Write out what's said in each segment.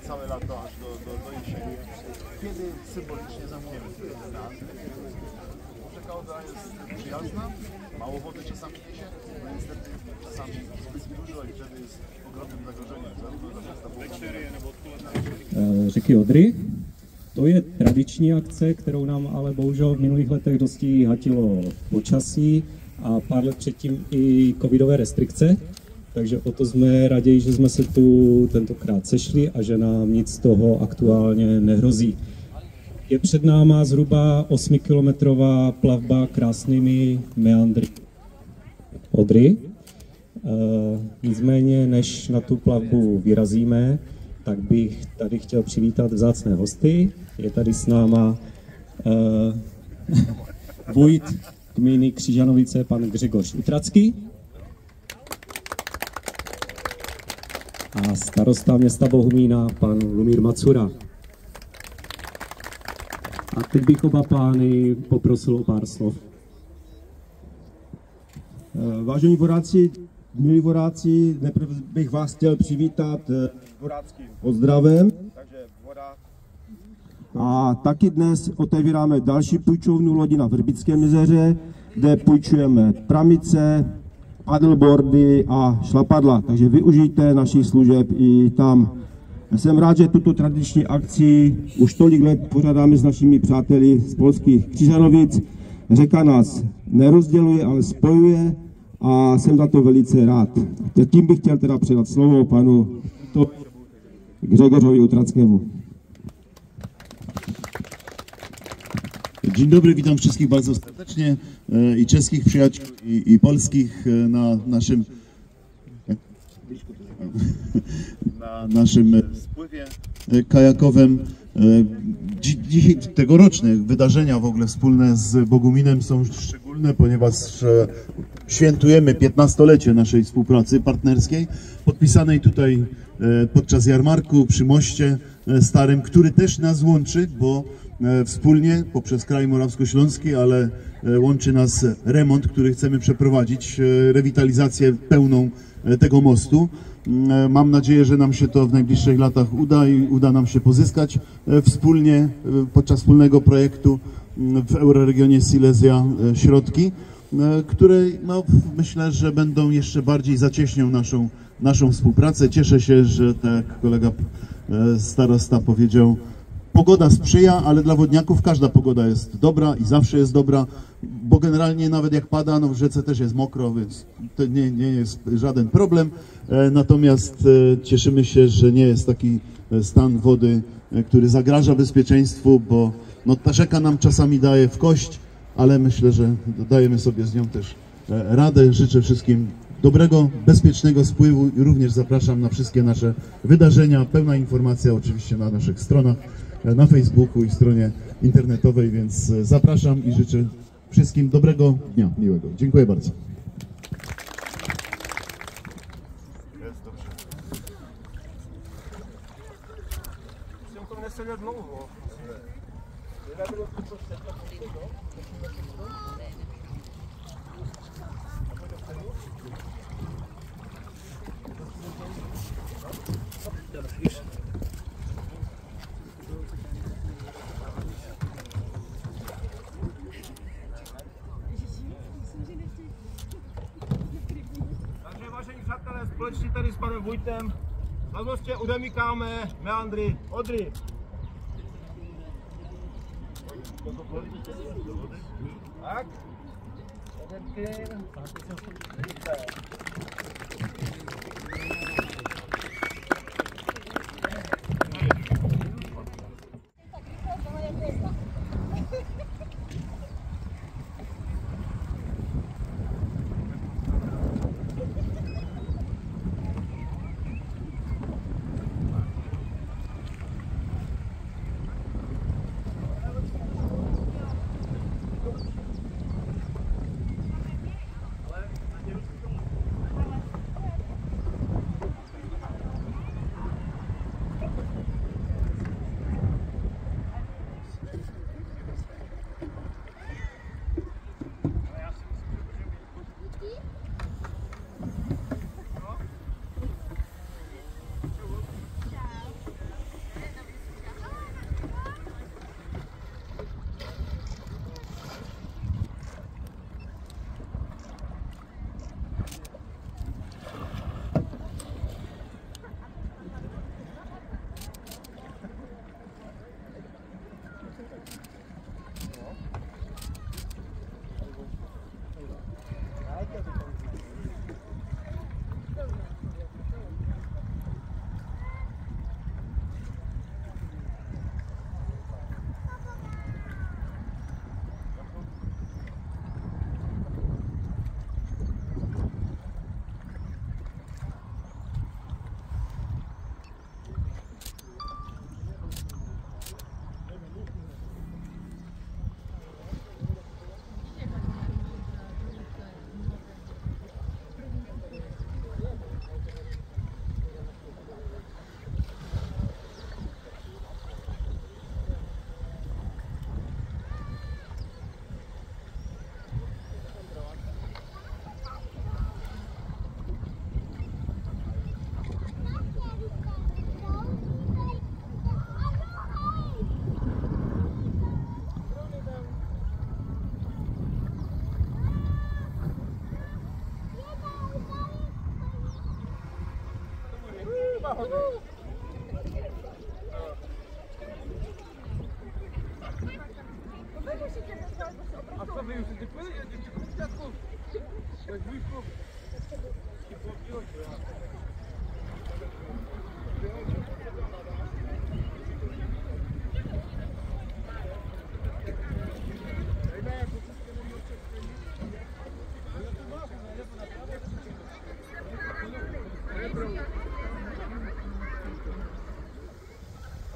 Całe lato aż do jesieni, kiedy symbolicznie zamkniemy ten las. Przekałda jest przyjazna, mało wody czasami niesie, no niestety czasami jest dużo i wtedy jest ogromnym zagrożeniem zarówno dla miasta. Řeky Odry. To je tradiční akce, kterou nám ale bohužel v minulých letech dosti hatilo počasí a pár let předtím i covidové restrikce. Takže o to jsme raději, že jsme se tu tentokrát sešli a že nám nic z toho aktuálně nehrozí. Je před náma zhruba 8kilometrová plavba krásnými meandry Odry. Nicméně, než na tu plavbu vyrazíme, tak bych tady chtěl přivítat vzácné hosty. Je tady s náma vojt gminy Křižanovice, pan Grzegorz Utracký. A starosta města Bohumína, pan Lumír Macura. A teď bych oba pány poprosil o pár slov. Vážení vodáci, milí vodáci, nejprve bych vás chtěl přivítat vodáckým pozdravem. A taky dnes otevíráme další půjčovnu lodi na Vrbickém jezeře, kde půjčujeme pramice, paddleboardy a šlapadla, takže využijte našich služeb i tam. Jsem rád, že tuto tradiční akci už tolik let pořádáme s našimi přáteli z polských Křižanovic. Řeka nás nerozděluje, ale spojuje a jsem za to velice rád. Tím bych chtěl teda předat slovo panu Grzegorzowi Utrackému. Dzień dobry, witam wszystkich bardzo serdecznie i czeskich przyjaciół i polskich na naszym spływie kajakowym. Dzisiaj tegoroczne wydarzenia w ogóle wspólne z Boguminem są szczególne, ponieważ świętujemy 15-lecie naszej współpracy partnerskiej, podpisanej tutaj podczas jarmarku przy moście starym, który też nas łączy, bo wspólnie poprzez kraj morawsko-śląski, ale łączy nas remont, który chcemy przeprowadzić, rewitalizację pełną tego mostu. Mam nadzieję, że nam się to w najbliższych latach uda i uda nam się pozyskać wspólnie podczas wspólnego projektu w euroregionie Silesia środki, które no, myślę, że będą jeszcze bardziej zacieśnią naszą współpracę. Cieszę się, że tak jak kolega starosta powiedział, pogoda sprzyja, ale dla wodniaków każda pogoda jest dobra i zawsze jest dobra, bo generalnie nawet jak pada, no w rzece też jest mokro, więc to nie jest żaden problem. Natomiast cieszymy się, że nie jest taki stan wody, który zagraża bezpieczeństwu, bo no, ta rzeka nam czasami daje w kość, ale myślę, że dajemy sobie z nią też radę. Życzę wszystkim dobrego, bezpiecznego spływu i również zapraszam na wszystkie nasze wydarzenia. Pełna informacja oczywiście na naszych stronach, na Facebooku i stronie internetowej, więc zapraszam i życzę wszystkim dobrego dnia, miłego. Dziękuję bardzo. Vážení přátelé, společně tady s panem Vojtem na mostě odemykáme meandry Odry. Tak. Jeden tým. A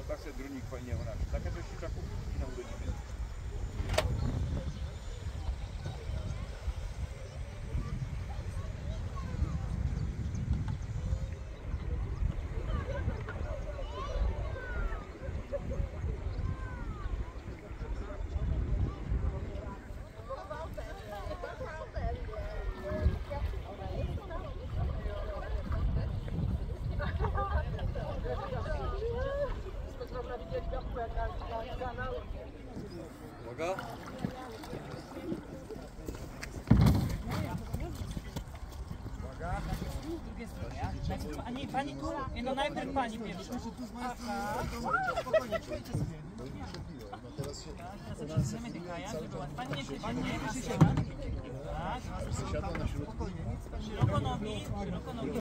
tak se druník fajně honáš. Také to ještě čaku na urodí. Pani tu, no najpierw pani pierwsza. Spokojnie, czujcie sobie. Teraz się zamykają, żeby pani nie się tak. Szeroko nogi, szeroko nogi.